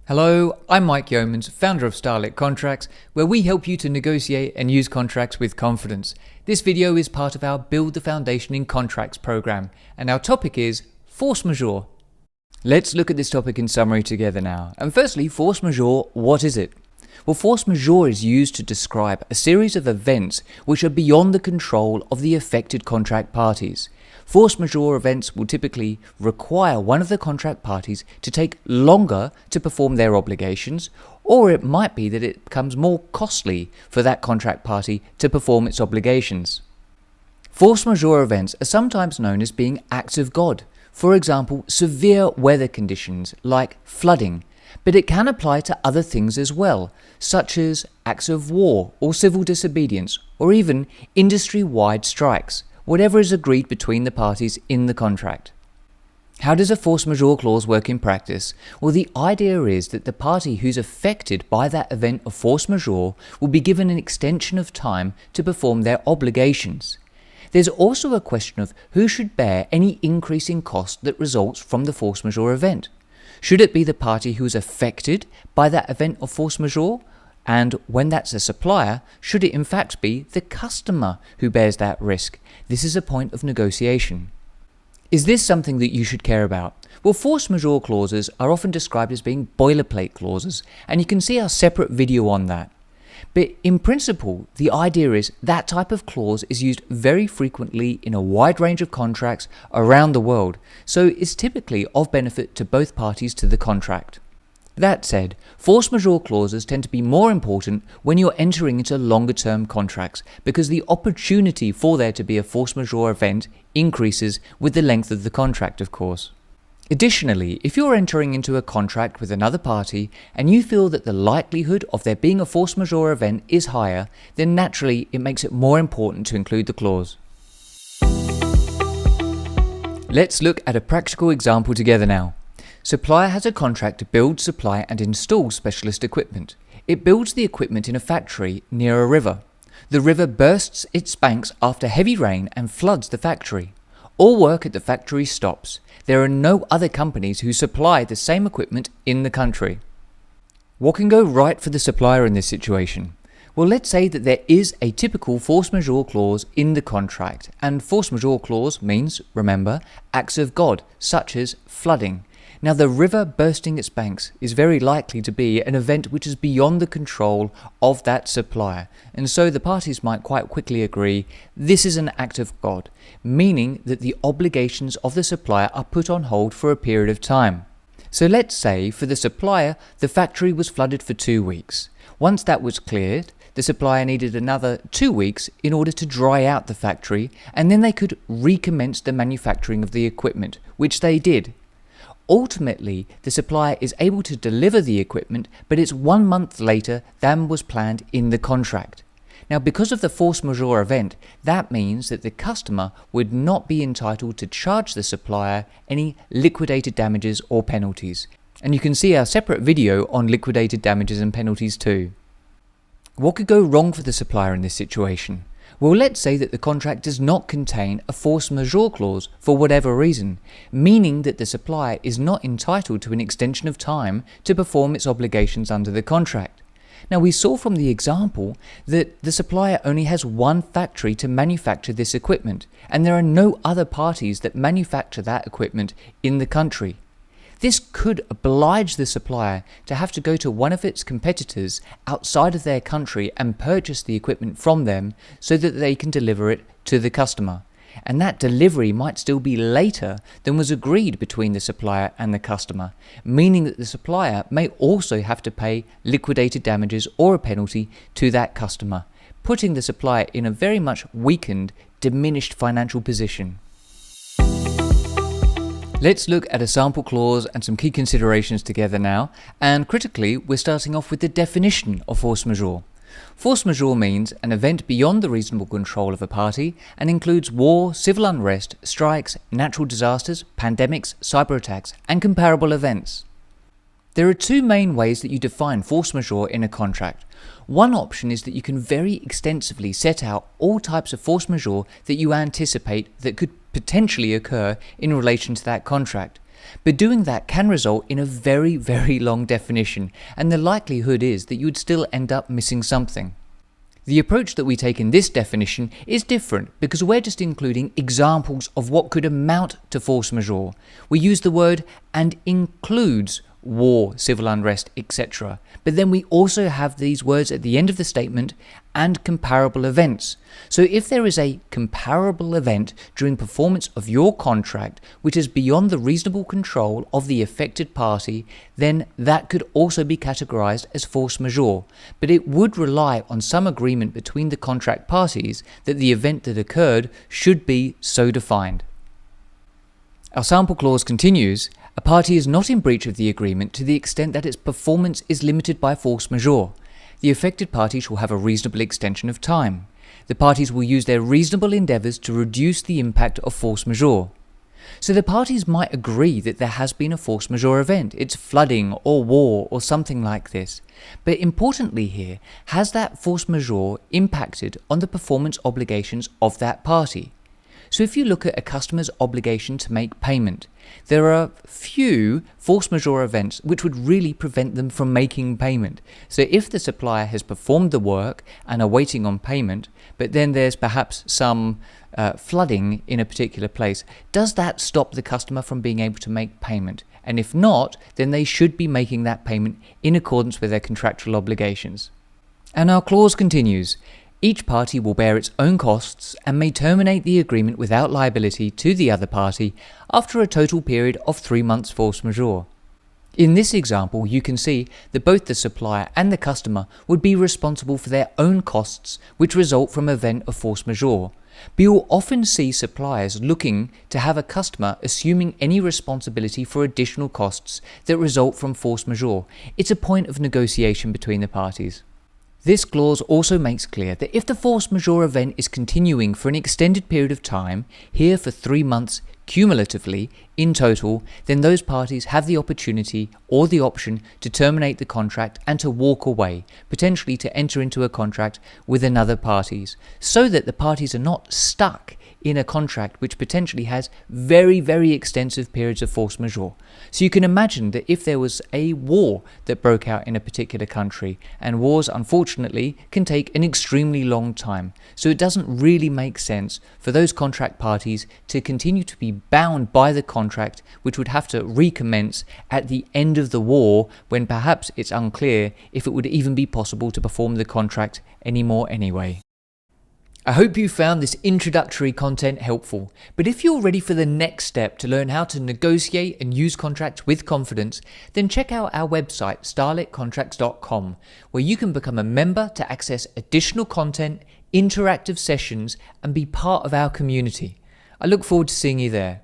Hello, I'm Mike Yeomans, founder of Starlit Contracts, where we help you to negotiate and use contracts with confidence. This video is part of our Build the Foundation in Contracts program, and our topic is force majeure. Let's look at this topic in summary together now. And firstly, force majeure, what is it? Well, force majeure is used to describe a series of events which are beyond the control of the affected contract parties. Force majeure events will typically require one of the contract parties to take longer to perform their obligations, or it might be that it becomes more costly for that contract party to perform its obligations. Force majeure events are sometimes known as being acts of God, for example, severe weather conditions like flooding, but it can apply to other things as well, such as acts of war or civil disobedience, or even industry-wide strikes, whatever is agreed between the parties in the contract. How does a force majeure clause work in practice? Well, the idea is that the party who's affected by that event of force majeure will be given an extension of time to perform their obligations. There's also a question of who should bear any increase in cost that results from the force majeure event. Should it be the party who is affected by that event of force majeure? And when that's a supplier, should it in fact be the customer who bears that risk? This is a point of negotiation. Is this something that you should care about? Well, force majeure clauses are often described as being boilerplate clauses, and you can see our separate video on that. But in principle, the idea is that type of clause is used very frequently in a wide range of contracts around the world, so it's typically of benefit to both parties to the contract. That said, force majeure clauses tend to be more important when you're entering into longer term contracts because the opportunity for there to be a force majeure event increases with the length of the contract, of course. Additionally, if you're entering into a contract with another party and you feel that the likelihood of there being a force majeure event is higher, then naturally it makes it more important to include the clause. Let's look at a practical example together now. Supplier has a contract to build, supply and install specialist equipment. It builds the equipment in a factory near a river. The river bursts its banks after heavy rain and floods the factory. All work at the factory stops. There are no other companies who supply the same equipment in the country. What can go right for the supplier in this situation? Well, let's say that there is a typical force majeure clause in the contract, and force majeure clause means, remember, acts of God, such as flooding. Now, the river bursting its banks is very likely to be an event which is beyond the control of that supplier, and so the parties might quite quickly agree this is an act of God, meaning that the obligations of the supplier are put on hold for a period of time. So let's say for the supplier the factory was flooded for 2 weeks. Once that was cleared, the supplier needed another 2 weeks in order to dry out the factory, and then they could recommence the manufacturing of the equipment, which they did. Ultimately, the supplier is able to deliver the equipment, but it's 1 month later than was planned in the contract. Now, because of the force majeure event, that means that the customer would not be entitled to charge the supplier any liquidated damages or penalties. And you can see our separate video on liquidated damages and penalties too. What could go wrong for the supplier in this situation? Well, let's say that the contract does not contain a force majeure clause for whatever reason, meaning that the supplier is not entitled to an extension of time to perform its obligations under the contract. Now, we saw from the example that the supplier only has one factory to manufacture this equipment, and there are no other parties that manufacture that equipment in the country. This could oblige the supplier to have to go to one of its competitors outside of their country and purchase the equipment from them so that they can deliver it to the customer. And that delivery might still be later than was agreed between the supplier and the customer, meaning that the supplier may also have to pay liquidated damages or a penalty to that customer, putting the supplier in a very much weakened, diminished financial position. Let's look at a sample clause and some key considerations together now, and critically we're starting off with the definition of force majeure. Force majeure means an event beyond the reasonable control of a party and includes war, civil unrest, strikes, natural disasters, pandemics, cyber attacks, and comparable events. There are two main ways that you define force majeure in a contract. One option is that you can very extensively set out all types of force majeure that you anticipate that could potentially occur in relation to that contract. But doing that can result in a very, very long definition, and the likelihood is that you would still end up missing something. The approach that we take in this definition is different because we're just including examples of what could amount to force majeure. We use the word "and includes" war, civil unrest, etc. But then we also have these words at the end of the statement, "and comparable events." So if there is a comparable event during performance of your contract which is beyond the reasonable control of the affected party, then that could also be categorized as force majeure, but it would rely on some agreement between the contract parties that the event that occurred should be so defined. Our sample clause continues, "A party is not in breach of the agreement to the extent that its performance is limited by force majeure. The affected party shall have a reasonable extension of time. The parties will use their reasonable endeavours to reduce the impact of force majeure." So the parties might agree that there has been a force majeure event, it's flooding or war or something like this. But importantly here, has that force majeure impacted on the performance obligations of that party? So if you look at a customer's obligation to make payment, there are few force majeure events which would really prevent them from making payment. So if the supplier has performed the work and are waiting on payment, but then there's perhaps some flooding in a particular place, does that stop the customer from being able to make payment? And if not, then they should be making that payment in accordance with their contractual obligations. And our clause continues, "Each party will bear its own costs and may terminate the agreement without liability to the other party after a total period of 3 months force majeure." In this example, you can see that both the supplier and the customer would be responsible for their own costs which result from an event of force majeure. But you'll often see suppliers looking to have a customer assuming any responsibility for additional costs that result from force majeure. It's a point of negotiation between the parties. This clause also makes clear that if the force majeure event is continuing for an extended period of time, here for 3 months cumulatively in total, then those parties have the opportunity or the option to terminate the contract and to walk away, potentially to enter into a contract with another parties, so that the parties are not stuck in a contract which potentially has very, very extensive periods of force majeure. So you can imagine that if there was a war that broke out in a particular country, and wars unfortunately can take an extremely long time, so it doesn't really make sense for those contract parties to continue to be bound by the contract, which would have to recommence at the end of the war when perhaps it's unclear if it would even be possible to perform the contract anymore anyway. I hope you found this introductory content helpful, but if you're ready for the next step to learn how to negotiate and use contracts with confidence, then check out our website starlitcontracts.com, where you can become a member to access additional content, interactive sessions, and be part of our community. I look forward to seeing you there.